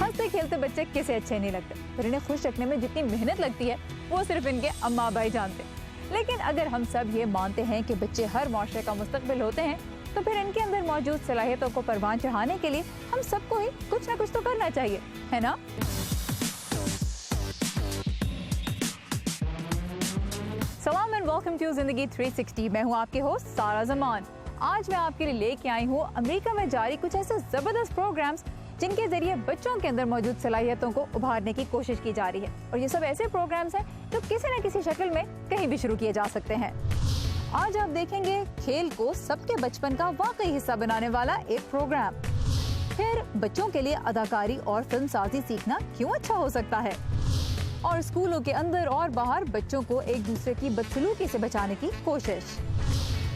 ہنستے کھیلتے بچے کسے اچھے نہیں لگتے، پر انہیں خوش رکھنے میں جتنی محنت لگتی ہے وہ صرف ان کے اماں ابائی جانتے. لیکن اگر ہم سب یہ مانتے ہیں کہ بچے ہر معاشرے کا مستقبل ہوتے ہیں تو پھر ان کے اندر موجود صلاحیتوں کو پروان چڑھانے کے لیے ہم سب کو ہی کچھ نہ کچھ تو کرنا چاہیے، ہے نا؟ سلام اینڈ ویلکم ٹو زندگی 360. میں ہوں آپ کے ہوسٹ سارا زمان. آج میں آپ کے لیے لے کے آئی ہوں امریکہ میں جاری کچھ ایسے زبردست پروگرامز جن کے ذریعے بچوں کے اندر موجود صلاحیتوں کو ابھارنے کی کوشش کی جا رہی ہے. اور یہ سب ایسے پروگرامز ہیں جو کسی نہ کسی شکل میں کہیں بھی شروع کیے جا سکتے ہیں. آج آپ دیکھیں گے کھیل کو سب کے بچپن کا واقعی حصہ بنانے والا ایک پروگرام. پھر بچوں کے لیے اداکاری اور فلم سازی سیکھنا کیوں اچھا ہو سکتا ہے، اور اسکولوں کے اندر اور باہر بچوں کو ایک دوسرے کی بدسلوکی سے بچانے کی کوشش.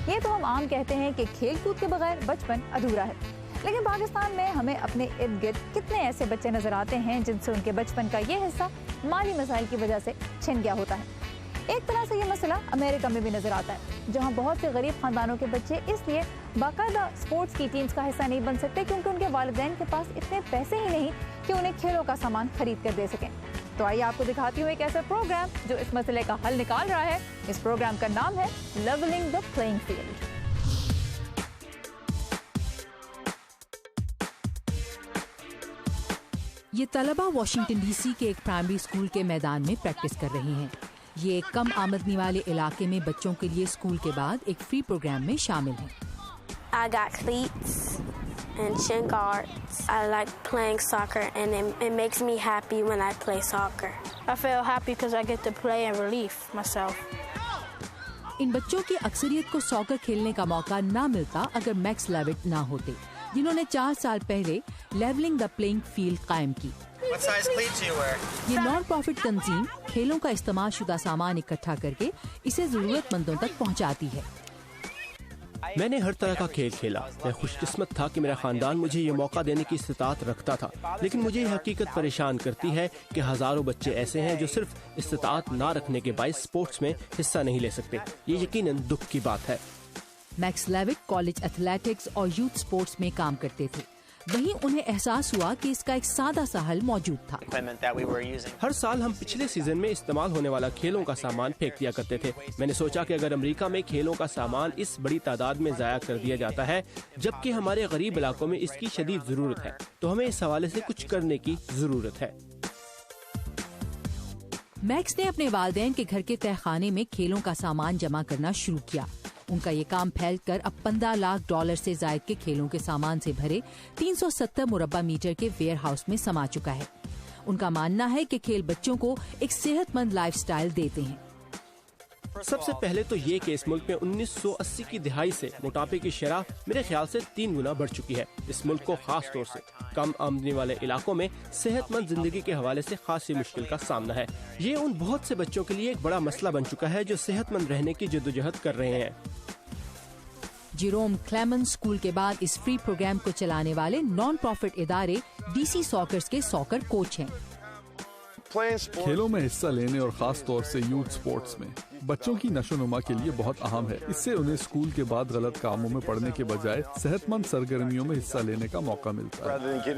یہ تو ہم عام کہتے ہیں کہ کھیل کود کے بغیر بچپن ادھورا ہے، لیکن پاکستان میں ہمیں اپنے ارد گرد کتنے ایسے بچے نظر آتے ہیں جن سے ان کے بچپن کا یہ حصہ مالی مسائل کی وجہ سے چھن گیا ہوتا ہے. ایک طرح سے یہ مسئلہ امریکہ میں بھی نظر آتا ہے، جہاں بہت سے غریب خاندانوں کے بچے اس لیے باقاعدہ اسپورٹس کی ٹیمز کا حصہ نہیں بن سکتے کیونکہ ان کے والدین کے پاس اتنے پیسے ہی نہیں کہ انہیں کھیلوں کا سامان خرید کر دے سکیں. تو آئیے آپ کو دکھاتی ہوں ایک ایسا پروگرام جو اس مسئلے کا حل نکال رہا ہے. اس پروگرام کا نام ہے لیولنگ دی پلینگ فیلڈ. یہ طلبہ واشنگٹن ڈی سی کے ایک پرائمری اسکول کے میدان میں پریکٹس کر رہے ہیں. یہ ایک کم آمدنی والے علاقے میں بچوں کے لیے اسکول کے بعد ایک فری پروگرام میں شامل ہیں. I got cleats and shin guards. I like playing soccer and it makes me happy when I play soccer. I feel happy because I get to play and relieve myself. ان بچوں کی اکثریت کو ساکر کھیلنے کا موقع نہ ملتا اگر میکس لیوٹ نہ ہوتے، جنہوں نے 4 سال پہلے لیولنگ دا پلینگ فیلڈ قائم کی. یہ نان پروفٹ تنظیم کھیلوں کا استعمال شدہ سامان اکٹھا کر کے اسے ضرورت مندوں تک پہنچاتی ہے. میں نے ہر طرح کا کھیل کھیلا. میں خوش قسمت تھا کہ میرا خاندان مجھے یہ موقع دینے کی استطاعت رکھتا تھا، لیکن مجھے یہ حقیقت پریشان کرتی ہے کہ ہزاروں بچے ایسے ہیں جو صرف استطاعت نہ رکھنے کے باعث اسپورٹس میں حصہ نہیں لے سکتے. یہ یقیناً دکھ کی بات ہے. میکس لیوٹ کالج ایتھلیٹکس اور یوتھ اسپورٹس میں کام کرتے تھے. وہیں انہیں احساس ہوا کہ اس کا ایک سادہ سا حل موجود تھا. ہر سال ہم پچھلے سیزن میں استعمال ہونے والا کھیلوں کا سامان پھینک دیا کرتے تھے. میں نے سوچا کہ اگر امریکہ میں کھیلوں کا سامان اس بڑی تعداد میں ضائع کر دیا جاتا ہے جبکہ ہمارے غریب علاقوں میں اس کی شدید ضرورت ہے، تو ہمیں اس حوالے سے کچھ کرنے کی ضرورت ہے. میکس نے اپنے والدین کے گھر کے تہہ خانے میں کھیلوں کا سامان جمع کرنا شروع کیا. ان کا یہ کام پھیل کر اب $15 لاکھ سے زائد کے کھیلوں کے سامان سے بھرے 370 مربع میٹر کے ویئر ہاؤس میں سما چکا ہے. ان کا ماننا ہے کہ کھیل بچوں کو ایک صحت مند لائف سٹائل دیتے ہیں. سب سے پہلے تو یہ کہ اس ملک میں 1980 کی دہائی سے موٹاپے کی شرح میرے خیال سے 3 گنا بڑھ چکی ہے. اس ملک کو خاص طور سے کم آمدنی والے علاقوں میں صحت مند زندگی کے حوالے سے خاصی مشکل کا سامنا ہے. یہ ان بہت سے بچوں کے لیے ایک بڑا مسئلہ بن چکا ہے جو صحت مند رہنے کی جدوجہد کر رہے ہیں. جیروم کلیمن اسکول کے بعد اس فری پروگرام کو چلانے والے نان پروفٹ ادارے ڈی سی ساکرز کے ساکر کوچ ہیں. کھیلوں میں حصہ لینے اور خاص طور سے یوتھ سپورٹس میں بچوں کی نشو و نما کے لیے بہت اہم ہے. اس سے انہیں اسکول کے بعد غلط کاموں میں پڑھنے کے بجائے صحت مند سرگرمیوں میں حصہ لینے کا موقع ملتا ہے.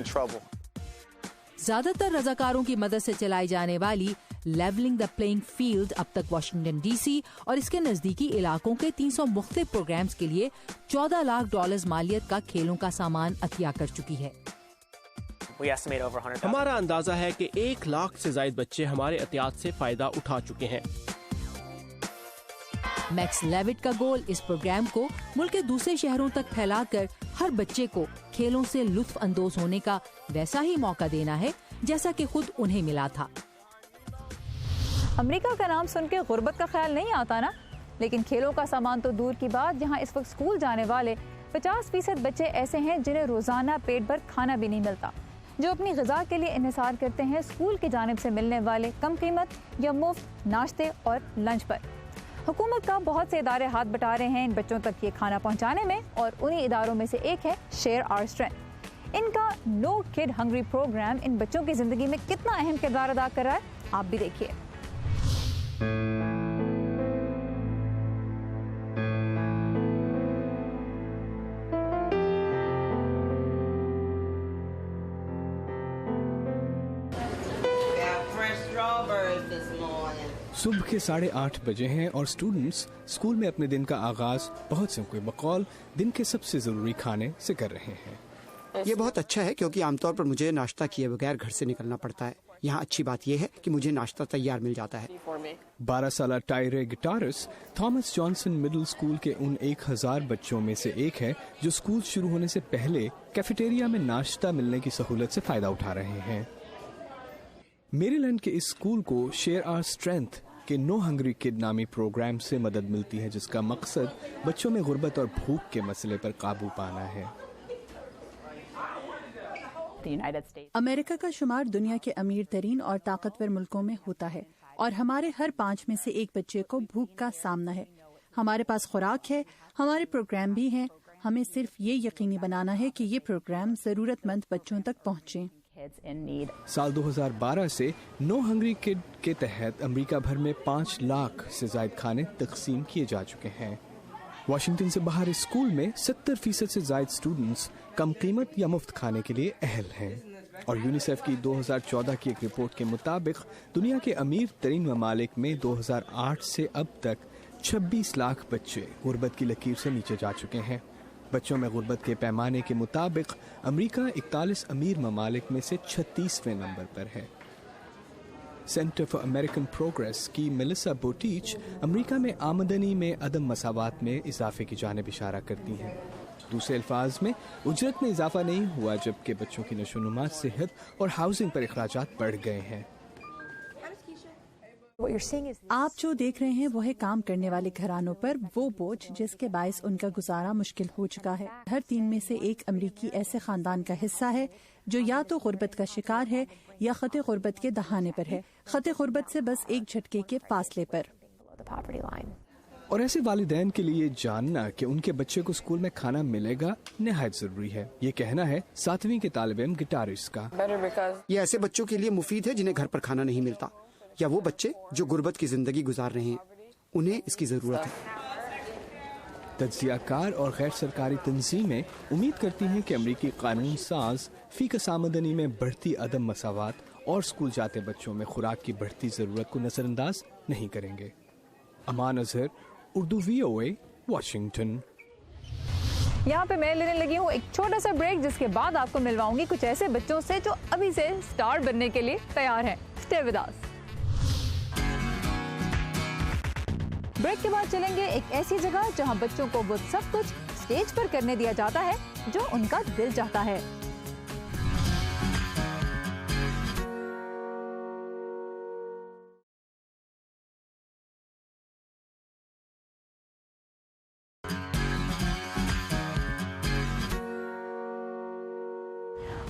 زیادہ تر رضاکاروں کی مدد سے چلائی جانے والی لیولنگ دا پلینگ فیلڈ اب تک واشنگٹن ڈی سی اور اس کے نزدیکی علاقوں کے 300 مختلف پروگرامز کے لیے $14 لاکھ مالیت کا کھیلوں کا سامان عطیہ کر چکی ہے. ہمارا اندازہ ہے کہ 1 لاکھ سے زائد بچے ہمارے عطیات سے فائدہ اٹھا چکے ہیں. میکس لیوٹ کا گول اس پروگرام کو ملک کے دوسرے شہروں تک پھیلا کر ہر بچے کو کھیلوں سے لطف اندوز ہونے کا ویسا ہی موقع دینا ہے جیسا کہ خود انہیں ملا تھا. امریکہ کا نام سن کے غربت کا خیال نہیں آتا نا، لیکن کھیلوں کا سامان تو دور کی بات، جہاں اس وقت اسکول جانے والے 50% بچے ایسے ہیں جنہیں روزانہ پیٹ بھر کھانا بھی نہیں ملتا، جو اپنی غذا کے لیے انحصار کرتے ہیں اسکول کی جانب سے ملنے والے کم قیمت یا مفت ناشتے اور لنچ پر. حکومت کا بہت سے ادارے ہاتھ بٹا رہے ہیں ان بچوں تک یہ کھانا پہنچانے میں، اور انہی اداروں میں سے ایک ہے شیئر آور اسٹرینتھ. ان کا نو کڈ ہنگری پروگرام ان بچوں کی زندگی میں کتنا اہم کردار ادا کر رہا ہے آپ بھی دیکھیے. صبح کے 8:30 بجے ہیں اور اسٹوڈنٹس اسکول میں اپنے دن کا آغاز بہت سے کے بقول دن کے سب سے ضروری کھانے سے کر رہے ہیں. یہ بہت اچھا ہے کیونکہ عام طور پر مجھے ناشتہ کیے بغیر گھر سے نکلنا پڑتا ہے. یہاں اچھی بات یہ ہے کہ مجھے ناشتہ تیار مل جاتا ہے. 12 سالہ ٹائرے guitarist Thomas Johnson middle school کے ان 1000 بچوں میں سے ایک ہے جو اسکول شروع ہونے سے پہلے کیفیٹیریا میں ناشتہ ملنے کی سہولت سے فائدہ اٹھا رہے ہیں. میری لینڈ کے اس اسکول کو شیئر آر اسٹرینتھ کے نو ہنگری کڈ نامی پروگرام سے مدد ملتی ہے جس کا مقصد بچوں میں غربت اور بھوک کے مسئلے پر قابو پانا ہے. امریکہ کا شمار دنیا کے امیر ترین اور طاقتور ملکوں میں ہوتا ہے اور ہمارے ہر 5 میں سے ایک بچے کو بھوک کا سامنا ہے. ہمارے پاس خوراک ہے, ہمارے پروگرام بھی ہیں. ہمیں صرف یہ یقینی بنانا ہے کہ یہ پروگرام ضرورت مند بچوں تک پہنچیں. سال 2012 سے نو ہنگری کڈ کے تحت امریکہ بھر میں 5 لاکھ سے زائد کھانے تقسیم کیے جا چکے ہیں. واشنگٹن سے باہر اسکول میں 70% سے زائد اسٹوڈنٹس کم قیمت یا مفت کھانے کے لیے اہل ہیں. اور یونیسیف کی 2014 کی ایک رپورٹ کے مطابق دنیا کے امیر ترین ممالک میں 2008 سے اب تک 26 لاکھ بچے غربت کی لکیر سے نیچے جا چکے ہیں. بچوں میں غربت کے پیمانے کے مطابق امریکہ 41 امیر ممالک میں سے 36ویں نمبر پر ہے. سینٹر فار امریکن پروگریس کی میلیسا بوٹیچ امریکہ میں آمدنی میں عدم مساوات میں اضافے کی جانب اشارہ کرتی ہیں. دوسرے الفاظ میں اجرت میں اضافہ نہیں ہوا جبکہ بچوں کی نشوونما, صحت اور ہاؤسنگ پر اخراجات بڑھ گئے ہیں. آپ جو دیکھ رہے ہیں وہ ہے کام کرنے والے گھرانوں پر وہ بوجھ جس کے باعث ان کا گزارا مشکل ہو چکا ہے. ہر 3 میں سے ایک امریکی ایسے خاندان کا حصہ ہے جو یا تو غربت کا شکار ہے یا خط غربت کے دہانے پر ہے, خط غربت سے بس ایک جھٹکے کے فاصلے پر. اور ایسے والدین کے لیے جاننا کہ ان کے بچے کو اسکول میں کھانا ملے گا نہایت ضروری ہے. یہ کہنا ہے 7ویں کے طالب علم گٹارسٹ کا. یہ ایسے بچوں کے لیے مفید ہے جنہیں گھر پر کھانا نہیں ملتا, یا وہ بچے جو غربت کی زندگی گزار رہے ہیں, انہیں اس کی ضرورت ہے. تجزیہ کار اور غیر سرکاری تنظیمیں امید کرتی ہیں کہ امریکی قانون ساز فی کس آمدنی میں بڑھتی عدم مساوات اور اسکول جاتے بچوں میں خوراک کی بڑھتی ضرورت کو نظر انداز نہیں کریں گے. امان اظہر, اردو VOA, واشنگٹن. یہاں پہ میں لینے لگی ہوں ایک چھوٹا سا بریک جس کے بعد آپ کو ملواؤں گی کچھ ایسے بچوں سے جو ابھی سے اسٹار بننے کے لیے تیار ہیں. Stay with us. بریک کے بعد چلیں گے ایک ایسی جگہ جہاں بچوں کو وہ سب کچھ اسٹیج پر کرنے دیا جاتا ہے جو ان کا دل چاہتا ہے.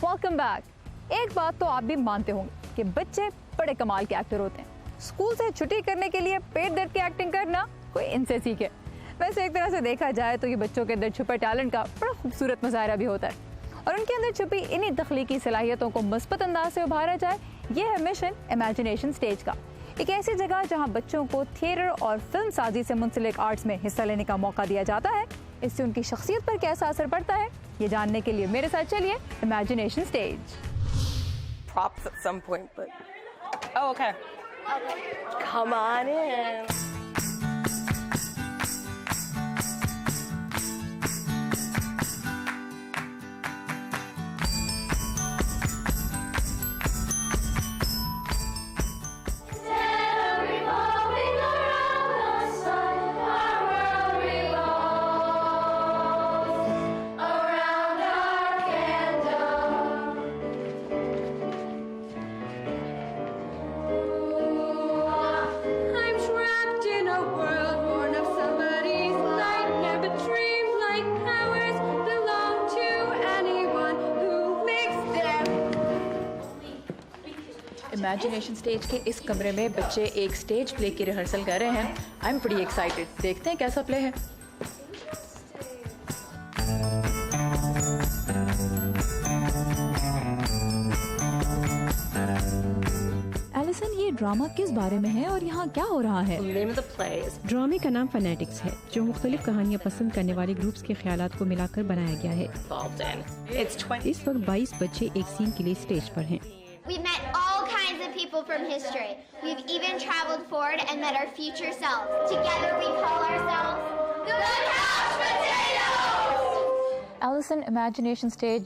Welcome back. ایک بات تو آپ بھی مانتے ہوں گے کہ بچے بڑے کمال کے ایکٹر ہوتے ہیں. اسکول سے چھٹی کرنے کے لیے پیٹ درد کی ایکٹنگ کرنا کوئی ان سے سیکھے. ویسے ایک طرح سے دیکھا جائے تو یہ بچوں کے اندر چھپے ٹیلنٹ کا بڑا خوبصورت مظاہرہ بھی ہوتا ہے اور ان کے اندر چھپی انہی تخلیقی صلاحیتوں کو مثبت انداز سے ابھارا جائے. یہ ہے مشن امیجنیشن اسٹیج کا, ایک ایسی جگہ جہاں بچوں کو تھیٹر اور فلم سازی سے منسلک آرٹس میں حصہ لینے کا موقع دیا جاتا ہے. اس سے ان کی شخصیت پر کیسا اثر پڑتا ہے یہ جاننے کے لیے میرے ساتھ چلیے imagination stage. Props at some point, but oh, okay. Come on in. Imagination stage کے اس کمرے میں بچے ایک اسٹیج پلے کی ریہرسل کر رہے ہیں. I am pretty excited. دیکھتے ہیں کیسا پلے ہے. ایلیسن, یہ ڈرامہ کس بارے میں ہے اور یہاں کیا ہو رہا ہے؟ ڈرامے کا نام فنیٹکس ہے جو مختلف کہانیاں پسند کرنے والے گروپس کے خیالات کو ملا کر بنایا گیا ہے. اس وقت 22 بچے ایک سین کے لیے اسٹیج پر ہیں. people from history. We've even traveled forward and met our future selves. Together we call ourselves the Couch Potatoes! Allison Imagination Stage.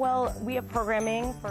Well, we have programming for...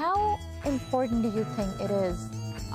How important do you think it is?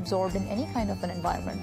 Absorbed in any kind of an environment.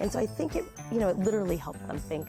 And so I think it literally helped them think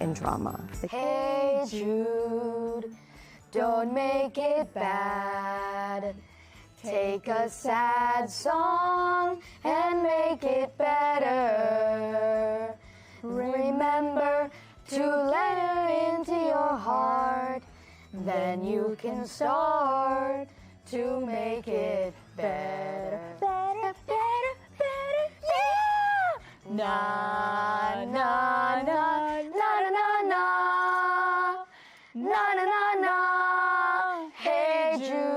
And drama. Hey Jude, don't make it bad. Take a sad song and make it better. Remember to let her into your heart. Then you can start to make it better. Better, better, better, yeah! Na, na, na, na, na, na, na. Na, na, na, na. Hey Jude.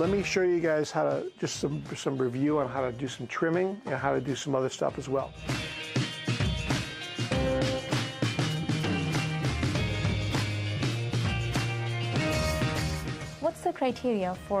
Let me show you guys how to just some review on how to do some trimming and how to do some other stuff as well. What's the criteria for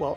Well,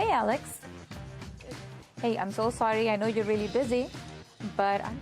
Hey Alex. Hey, I'm so sorry. I know you're really busy.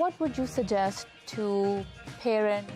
What would you suggest to parents?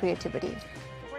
Creativity.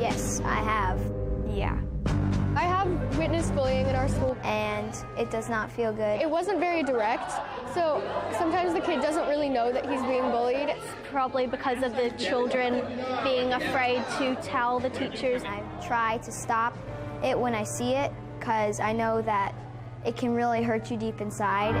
Yes, I have. Yeah. I have witnessed bullying in our school, and it does not feel good. It wasn't very direct, so sometimes the kid doesn't really know that he's being bullied. It's probably because of the children being afraid to tell the teachers. I try to stop it when I see it, because I know that it can really hurt you deep inside.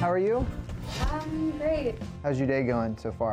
How are you? Great. How's your day going so far?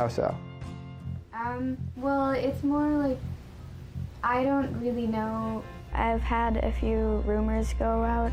How so? Well, it's more like I don't really know. I've had a few rumors go out.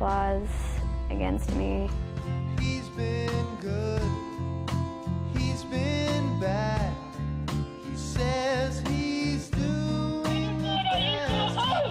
flaws against me. He's been good. He's been bad. He says he's doing the best he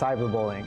Cyber bullying.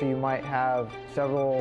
So you might have several.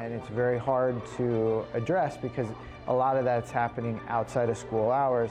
And it's very hard to address because a lot of that's happening outside of school hours.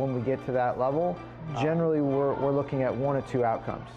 When we get to that level, generally we're looking at one or two outcomes.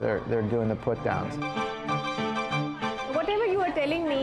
They're doing the put downs. Whatever you are telling me,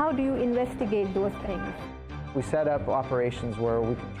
How do you investigate those things? We set up operations where we.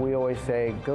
we always say go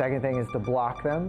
Second thing is to block them.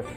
If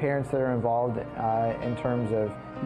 Parents that are involved in terms of.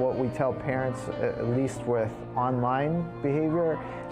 What we tell parents, at least with online behavior,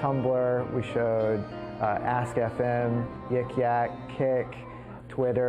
Tumblr, we showed Ask FM, Yik Yak, Kick, Twitter,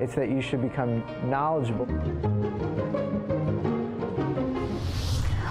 It's that you should become knowledgeable.